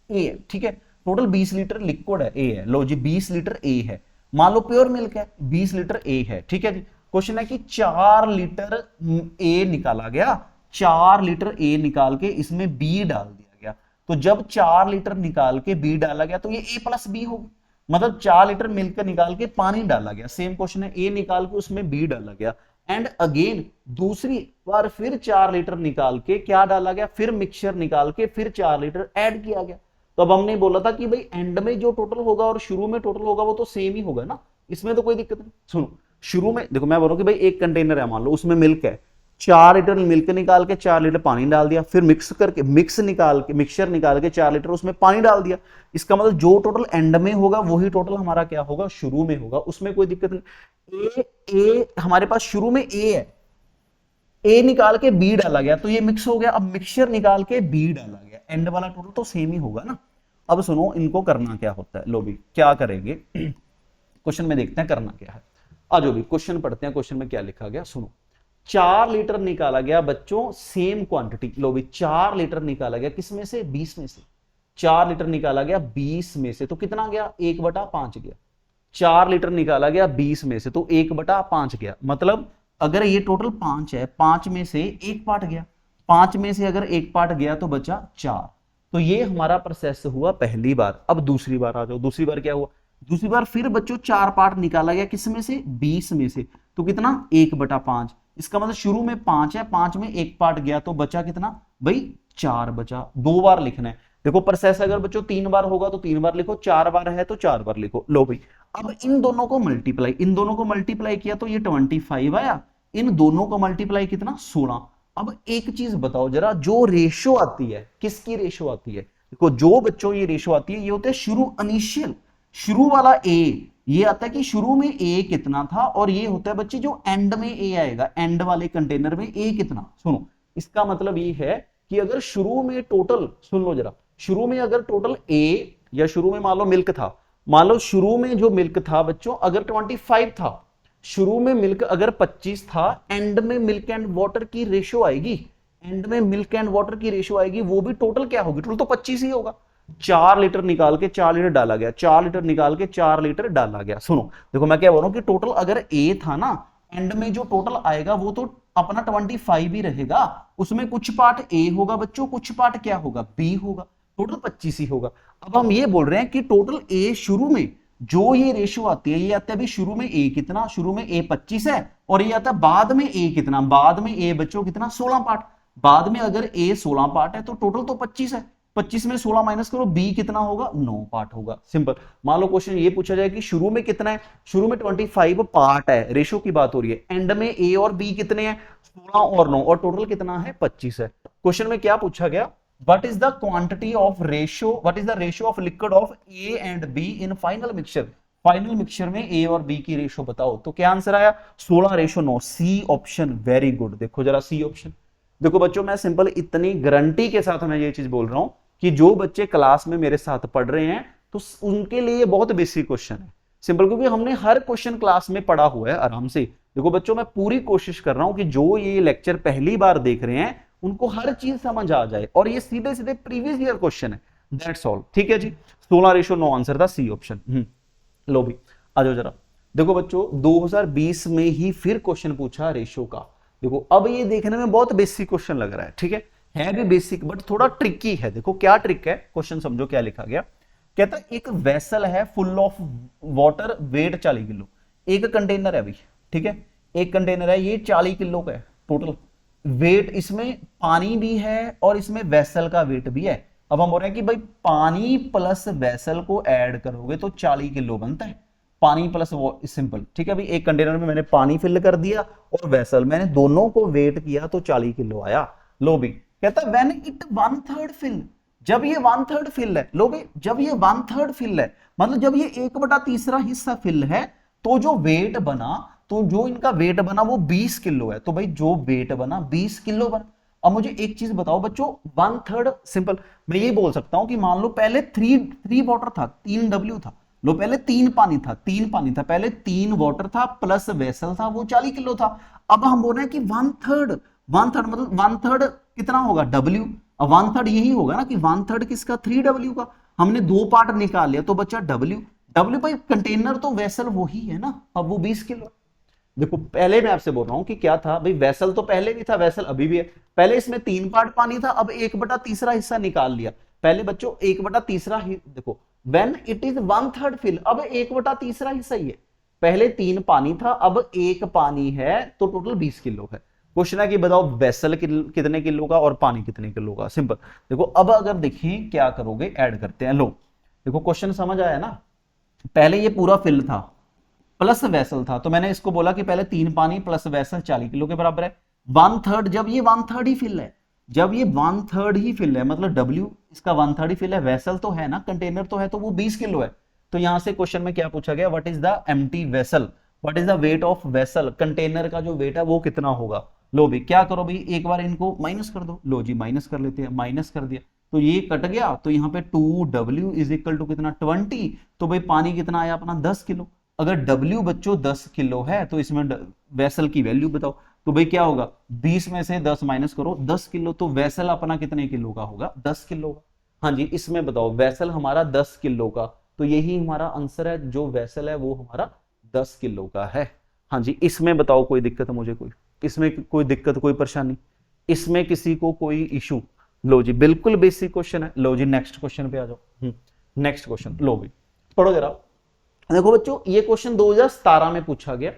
ए है, ठीक है, टोटल 20 लीटर लिक्विड है, ए है। लो जी 20 लीटर ए है, मान लो प्योर मिल्क है, 20 लीटर ए है, ठीक है जी। क्वेश्चन है कि 4 लीटर ए निकाला गया, 4 लीटर ए निकाल के इसमें बी डाल दिया गया। तो जब 4 लीटर निकाल के बी डाला गया तो ये ए प्लस बी होगी, मतलब 4 लीटर मिल्क निकाल के पानी डाला गया। सेम क्वेश्चन है, ए निकाल के उसमें बी डाला गया, एंड अगेन दूसरी बार फिर 4 लीटर निकाल के क्या डाला गया, फिर मिक्सचर निकाल के फिर 4 लीटर ऐड किया गया। तो अब हमने बोला था कि भाई एंड में जो टोटल होगा और शुरू में टोटल होगा वो तो सेम ही होगा ना, इसमें तो कोई दिक्कत नहीं। सुनो, शुरू में देखो मैं बोल रहा हूं कि भाई एक कंटेनर है, मान लो उसमें मिल्क है, 4 लीटर मिल्क निकाल के 4 लीटर पानी डाल दिया, फिर मिक्स करके मिक्सचर निकाल के 4 लीटर उसमें पानी डाल दिया। इसका मतलब जो टोटल एंड में होगा वही टोटल हमारा क्या होगा शुरू में होगा, उसमें कोई दिक्कत नहीं। ए हमारे पास शुरू में ए है, ए निकाल के बी डाला गया तो ये मिक्स हो गया, अब मिक्सचर निकाल के बी डाला गया, एंड वाला टोटल तो सेम ही होगा ना। अब सुनो इनको करना क्या होता है, लो भी क्या करेंगे क्वेश्चन में देखते हैं करना क्या है। आज भी क्वेश्चन पढ़ते हैं, क्वेश्चन में क्या लिखा गया सुनो। 4 लीटर निकाला गया बच्चों, सेम क्वांटिटी, लो भी 4 लीटर निकाला गया किसमें से 20 में से, 4 लीटर निकाला गया 20 में से, तो कितना गया 1/5 गया। 4 लीटर निकाला गया 20 में से तो 1/5 गया, मतलब अगर ये टोटल 5 है, 5 में से 1 पार्ट गया, 5 में से अगर 1 पार्ट गया तो बचा 4। तो ये हमारा प्रोसेस हुआ पहली बार। अब दूसरी बार आ जाओ, दूसरी बार क्या हुआ, दूसरी बार फिर बच्चों 4 पार्ट निकाला गया किसमें से 20 में से, तो कितना 1/5। इसका मतलब शुरू में 5 है, 5 में 1 पार्ट गया तो बचा कितना भाई 4 बचा। 2 बार लिखना है, देखो प्रोसेस अगर बच्चों 3 बार होगा तो 3 बार लिखो, 4 बार है तो 4 बार लिखो। लो भाई अब इन दोनों को मल्टीप्लाई किया तो ये 25 आया, इन दोनों को मल्टीप्लाई कितना 16। अब एक चीज बताओ जरा, जो रेशो आती है किसकी रेशो आती है, देखो जो बच्चों ये रेशो आती है ये होते हैं शुरू इनिशियल, शुरू वाला ए ये आता है कि शुरू में ए कितना था, और ये होता है बच्चे जो एंड में ए आएगा, एंड वाले कंटेनर में ए कितना। सुनो इसका मतलब ये है कि अगर शुरू में टोटल, सुन लो जरा, शुरू में अगर टोटल ए या शुरू में मान लो मिल्क था, मान लो शुरू में जो मिल्क था बच्चों अगर 25 था, शुरू में मिल्क अगर 25 था, एंड में मिल्क एंड वाटर की रेशो आएगी, एंड में मिल्क एंड वाटर की रेशो आएगी, वो भी टोटल क्या होगी, टोटल तो 25 ही होगा। 4 लीटर निकाल के 4 लीटर डाला गया, 4 लीटर निकाल के 4 लीटर डाला गया। सुनो देखो मैं क्या बोल रहा हूं कि टोटल अगर ए था ना, एंड में जो टोटल आएगा वो तो अपना 25 ही रहेगा, उसमें कुछ पार्ट ए होगा बच्चों, कुछ पार्ट क्या होगा बी होगा, टोटल 25 ही होगा। अब हम ये बोल रहे हैं कि टोटल ए शुरू में जो ये रेशो आती है, ये आता है अभी शुरू में ए कितना, शुरू में ए 25 है, और ये आता है बाद में ए कितना, बाद में ए बच्चों कितना 16 पार्ट, बाद में अगर ए 16 पार्ट है तो टोटल तो 25 है, 25 में 16 माइनस करो, बी कितना होगा 9 पार्ट होगा। सिंपल। मान लो क्वेश्चन ये पूछा जाए कि शुरू में कितना है, शुरू में 25 पार्ट है, रेशो की बात हो रही है, एंड में ए और बी कितने हैं 16 और 9, और टोटल कितना है 25 है। क्वेश्चन में क्या पूछा गया, what is the quantity of ratio, what is the ratio of liquid of A and be in final mixture, final mixture में ए और बी की रेशो बताओ। तो क्या आंसर आया 16:9, सी ऑप्शन, वेरी गुड। देखो जरा सी ऑप्शन। देखो बच्चों मैं सिंपल इतनी गारंटी के साथ मैं ये चीज बोल रहा हूं कि जो बच्चे क्लास में मेरे साथ पढ़ रहे हैं तो उनके लिए बहुत बेसिक क्वेश्चन है। सिंपल, क्योंकि हमने हर क्वेश्चन क्लास में पढ़ा हुआ है आराम से। देखो बच्चों मैं पूरी कोशिश कर रहा हूं कि जो ये लेक्चर पहली बार देख रहे हैं उनको हर चीज समझ आ जाए, और ये सीधे सीधे प्रीवियस ईयर क्वेश्चन है, दैट्स ऑल। ठीक है जी, 16:9 आंसर था, सी ऑप्शन। लो भी आ जाओ जरा। देखो बच्चों 2020 में ही फिर क्वेश्चन पूछा रेशो का। देखो अब ये देखने में बहुत बेसिक क्वेश्चन लग रहा है, ठीक है भी बेसिक बट थोड़ा ट्रिकी है। देखो क्या ट्रिक है, क्वेश्चन समझो क्या लिखा गया। कहता है एक वेसल है फुल ऑफ वाटर, वेट 40 किलो, एक कंटेनर है अभी, ठीक है, एक कंटेनर है, ये 40 किलो का है टोटल वेट, इसमें पानी भी है और इसमें वेसल का वेट भी है। अब हम बोल रहे हैं कि भाई पानी प्लस वेसल को ऐड करोगे तो 40 किलो बनता है, पानी प्लस वो, सिंपल। ठीक है, अभी एक कंटेनर में मैंने पानी फिल कर दिया और वेसल, मैंने दोनों को वेट किया तो 40 किलो आया। लो भी कहता है व्हेन इट 1/3 फिल, जब ये 1/3 फिल है, लो भाई जब ये 1/3 फिल है, मतलब जब ये 1/3 हिस्सा फिल है, तो जो वेट बना, तो जो इनका वेट बना वो 20 किलो है। तो भाई जो वेट बना 20 किलो बना। अब मुझे एक चीज बताओ बच्चों, 1/3 सिंपल, मैं ये बोल सकता हूं कि मान लो पहले 3 वाटर था, 3 डब्ल्यू था, लो पहले 3 पानी था, 3 पानी था, पहले 3 वाटर था प्लस वेसल था, वो 40 किलो था। अब हम बोल रहे हैं कि 1/3 मतलब 1/3 कितना होगा डब्ल्यू, अब 1/3 यही होगा ना कि 1/3 किसका 3W का, हमने 2 पार्ट निकाल लिया तो बच्चा डब्ल्यू, डब्ल्यू भाई कंटेनर तो वेसल वही है ना, अब वो 20 किलो। देखो पहले मैं आपसे बोल रहा हूं कि क्या था भाई, वेसल तो पहले भी था, वेसल अभी भी है, पहले इसमें 3 पार्ट पानी था, अब 1/3 हिस्सा निकाल लिया। पहले बच्चों 1/3 ही, देखो व्हेन इट इज 1/3 फिल, अब 1/3 हिस्सा ही है, पहले 3 पानी था अब 1 पानी है, तो टोटल 20 किलो है। क्वेश्चन है कि बताओ वेसल कितने किलो का और पानी कितने किलो का। सिंपल। देखो अब अगर देखें क्या करोगे, ऐड करते हैं। लो देखो क्वेश्चन समझ आया ना, पहले ये पूरा फिल था प्लस वेसल था, तो मैंने इसको बोला कि पहले 3 पानी प्लस वेसल 40 किलो के बराबर है। 1/3 जब ये 1/3 ही फिल है, जब ये 1/3 ही फिल है, मतलब डब्ल्यू इसका 1/3 ही फिल है, वेसल तो है ना, कंटेनर तो है, तो वो 20 किलो है। तो यहां से क्वेश्चन में क्या पूछा गया, what is the empty vessel, what is the weight of vessel, container का जो वेट है वो कितना होगा। लो भी क्या करो भाई, एक बार इनको माइनस कर दो। लो जी माइनस कर लेते हैं, माइनस कर दिया तो ये कट गया, तो यहाँ पे 2W इज इक्वल टू कितना 20, तो भाई पानी कितना आया अपना 10 किलो। अगर W बच्चों 10 किलो है तो इसमें वेसल की वैल्यू बताओ, तो भाई क्या होगा 20 में से 10 माइनस करो, 10 किलो, तो वेसल अपना कितने किलो का होगा 10 किलो का। हाँ जी, इसमें बताओ वेसल हमारा 10 किलो का, तो यही हमारा आंसर है, जो वेसल है वो हमारा 10 किलो का है। हाँ जी, इसमें बताओ कोई दिक्कत है मुझे, कोई इसमें कोई दिक्कत कोई परेशानी, इसमें किसी को कोई इशू। लो जी बिल्कुल बेसिक क्वेश्चन है। लो जी नेक्स्ट क्वेश्चन पे आ जाओ। नेक्स्ट क्वेश्चन लो भी पढ़ो जरा। देखो बच्चों ये क्वेश्चन 2017 में पूछा गया,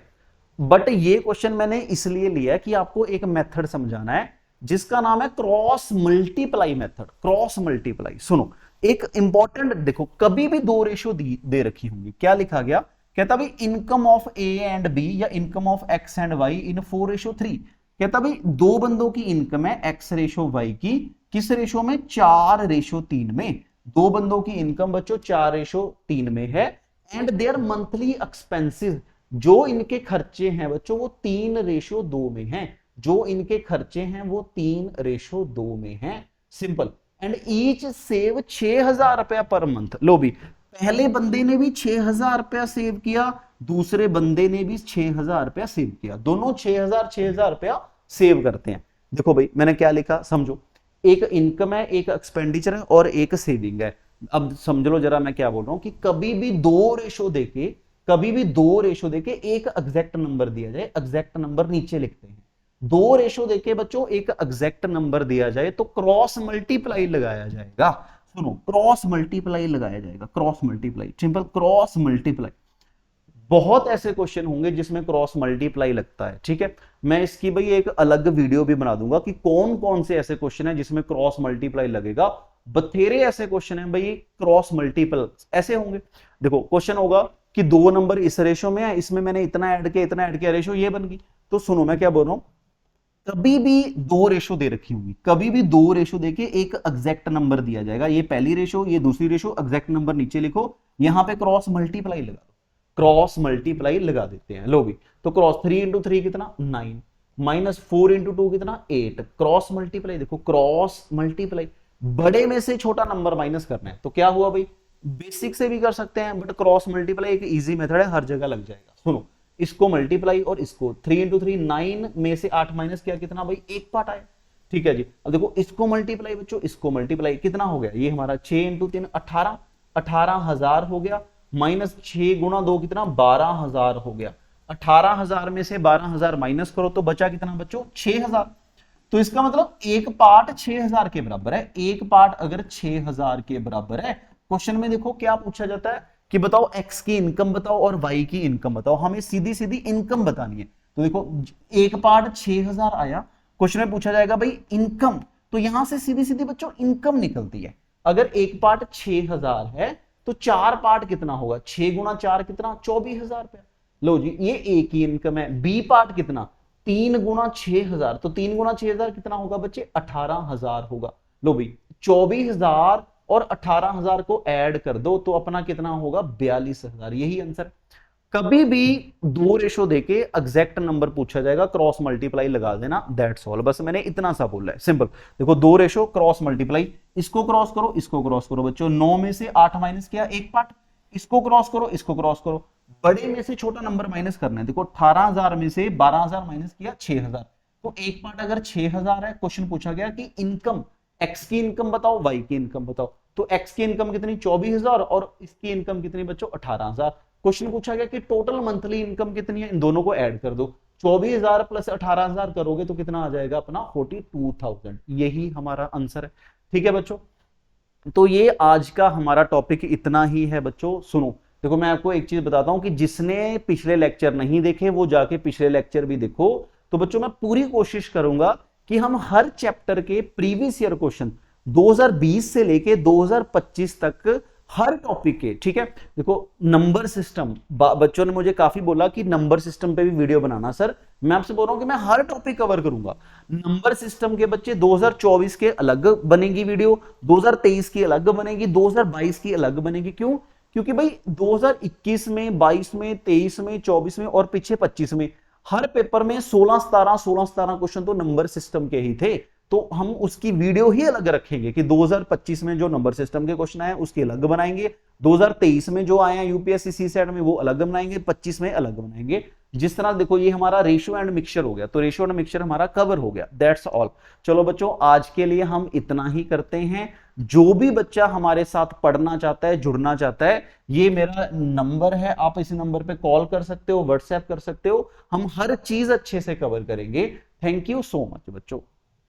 बट ये क्वेश्चन मैंने इसलिए लिया कि आपको एक मेथड समझाना है जिसका नाम है cross multiply method. Cross multiply सुनो, एक इंपॉर्टेंट, देखो कभी भी 2 रेशियो दे रखी होंगी, क्या लिखा गया, कहता भाई income of A and B या income of X and Y in 4:3। कहता भाई 2 बंदों की इनकम है एक्स रेशो वाई की, किस रेशो में 4:3 में। 2 बंदों की इनकम बच्चों 4:3 में है, एंड देयर मंथली एक्सपेंसेस, जो इनके खर्चे हैं बच्चों वो 3:2 में हैं, जो इनके खर्चे हैं वो 3:2 में हैं। सिंपल। एंड ईच सेव 6,000 रुपया पर मंथ। लो भी पहले बंदे ने भी 6,000 रुपया सेव किया, दूसरे बंदे ने भी 6,000 रुपया सेव किया, दोनों 6,000 रुपया सेव करते हैं। देखो भाई मैंने क्या लिखा समझो, एक इनकम है, एक एक्सपेंडिचर है और एक सेविंग है। अब समझ लो जरा मैं क्या बोल रहा हूं कि कभी भी 2 रेशो देके, कभी भी 2 रेशो देके एक एग्जैक्ट नंबर दिया जाए, एग्जैक्ट नंबर नीचे लिखते हैं। 2 रेशो देके बच्चों एक एग्जैक्ट नंबर दिया जाए तो क्रॉस मल्टीप्लाई लगाया जाएगा। सुनो, क्रॉस मल्टीप्लाई लगाया जाएगा, cross multiply, simple cross multiply. बहुत ऐसे क्वेश्चन होंगे जिसमें क्रॉस मल्टीप्लाई लगता है, ठीक है। मैं इसकी भाई एक अलग वीडियो भी बना दूंगा कि कौन कौन से ऐसे क्वेश्चन है जिसमें क्रॉस मल्टीप्लाई लगेगा। बथेरे ऐसे क्वेश्चन है भाई क्रॉस मल्टीपल ऐसे होंगे। देखो क्वेश्चन होगा कि 2 नंबर इस रेशो में है, इसमें मैंने इतना ऐड किया इतना ऐड किया, रेशो ये बन गई। तो सुनो मैं क्या बोल रहा हूं, कभी भी 2 रेशो दे रखी होंगी, कभी भी 2 रेशो देके एक एग्जैक्ट नंबर दिया जाएगा, ये पहली रेशो ये दूसरी रेशो, एग्जैक्ट नंबर नीचे लिखो, यहां पे क्रॉस मल्टीप्लाई लगा दो, क्रॉस मल्टीप्लाई लगा देते हैं। लो भी, तो क्रॉस 3 इंटू 3 कितना 9, माइनस 4 इंटू 2 कितना 8, क्रॉस मल्टीप्लाई, देखो क्रॉस मल्टीप्लाई, बड़े में से छोटा नंबर माइनस करना है तो क्या हुआ भाई, बेसिक से भी कर सकते हैं बट क्रॉस मल्टीप्लाई एक इजी मेथड है, हर जगह लग जाएगा। सुनो, इसको मल्टीप्लाई और इसको 3 इंटू 3 9 में से 8 माइनस किया कितना भाई, एक पार्ट आया, ठीक है जी। अब देखो इसको मल्टीप्लाई बच्चों, इसको मल्टीप्लाई कितना हो गया, ये हमारा 6 इंटू 3 18, 18,000 हो गया, माइनस 6 गुणा 2 कितना 12,000 हो गया। 18,000 में से 12,000 माइनस करो तो बचा कितना बच्चों 6,000। तो इसका मतलब एक पार्ट 6,000 के बराबर है, एक पार्ट अगर 6,000 के बराबर है, क्वेश्चन में देखो क्या पूछा जाता है कि बताओ एक्स की इनकम बताओ और वाई की इनकम बताओ, हमें सीधी सीधी इनकम बतानी है। तो देखो एक पार्ट 6,000 आया, क्वेश्चन में पूछा जाएगा भाई इनकम, तो यहां से सीधी सीधी बच्चों इनकम निकलती है। अगर एक पार्ट 6,000 है तो 4 पार्ट कितना होगा, 6 गुणा 4 कितना 24,000 रुपया। लो जी, ये ए की इनकम है। बी पार्ट कितना 3 गुणा 6,000, तो 3 गुणा 6,000 कितना होगा बच्चे 18,000 होगा। लो भाई 24,000 और 18,000 को ऐड कर दो तो अपना कितना होगा 42,000, यही आंसर। कभी भी 2 रेशो देके एग्जैक्ट नंबर पूछा जाएगा, क्रॉस मल्टीप्लाई लगा देना, दैट्स ऑल। बस मैंने इतना सा बोला है, सिंपल। देखो 2 रेशो क्रॉस मल्टीप्लाई, इसको क्रॉस करो इसको क्रॉस करो बच्चों, 9 में से 8 माइनस किया एक पार्ट, इसको क्रॉस करो इसको क्रॉस करो, बड़े में से छोटा नंबर माइनस करना है। देखो 18,000 में से 12,000 माइनस किया 6,000, तो एक पार्ट अगर 6,000 है, क्वेश्चन पूछा गया कि इनकम एक्स की इनकम बताओ वाई की इनकम बताओ, तो एक्स की इनकम कितनी 24,000 और इसकी इनकम कितनी बच्चों 18,000। क्वेश्चन पूछा गया कि टोटल मंथली इनकम कितनी है, इन दोनों को ऐड कर दो, 24,000 प्लस 18,000 करोगे तो कितना आ जाएगा अपना 42,000, यही हमारा आंसर है। ठीक है बच्चों, तो ये आज का हमारा टॉपिक इतना ही है बच्चों। सुनो, देखो मैं आपको एक चीज बताता हूं कि जिसने पिछले लेक्चर नहीं देखे वो जाके पिछले लेक्चर भी देखो। तो बच्चों मैं पूरी कोशिश करूंगा कि हम हर चैप्टर के प्रीवियस ईयर क्वेश्चन 2020 से लेके 2025 तक हर टॉपिक के, ठीक है। देखो नंबर सिस्टम, बच्चों ने मुझे काफी बोला कि नंबर सिस्टम पे भी वीडियो बनाना सर, मैं आपसे बोल रहा हूं कि मैं हर टॉपिक कवर करूंगा। नंबर सिस्टम के बच्चे 2024 के अलग बनेगी वीडियो, 2023 की अलग बनेगी, 2022 की अलग बनेगी। क्यों? क्योंकि भाई 2021 में 22 में 23 में 24 में और पीछे 25 में हर पेपर में 16-17 क्वेश्चन तो नंबर सिस्टम के ही थे, तो हम उसकी वीडियो ही अलग रखेंगे कि 2025 में जो नंबर सिस्टम के क्वेश्चन आए उसके अलग बनाएंगे, 2023 में जो आए हैं यूपीएससी सी सेट में वो अलग बनाएंगे, 25 में अलग बनाएंगे। जिस तरह देखो ये हमारा रेशियो एंड मिक्सचर हो गया, तो रेशियो एंड मिक्सचर हमारा कवर हो गया, दैट्स ऑल। चलो बच्चों आज के लिए हम इतना ही करते हैं। जो भी बच्चा हमारे साथ पढ़ना चाहता है, जुड़ना चाहता है, ये मेरा नंबर है, आप इसी नंबर पे कॉल कर सकते हो, व्हाट्सएप कर सकते हो, हम हर चीज अच्छे से कवर करेंगे। थैंक यू सो मच बच्चों।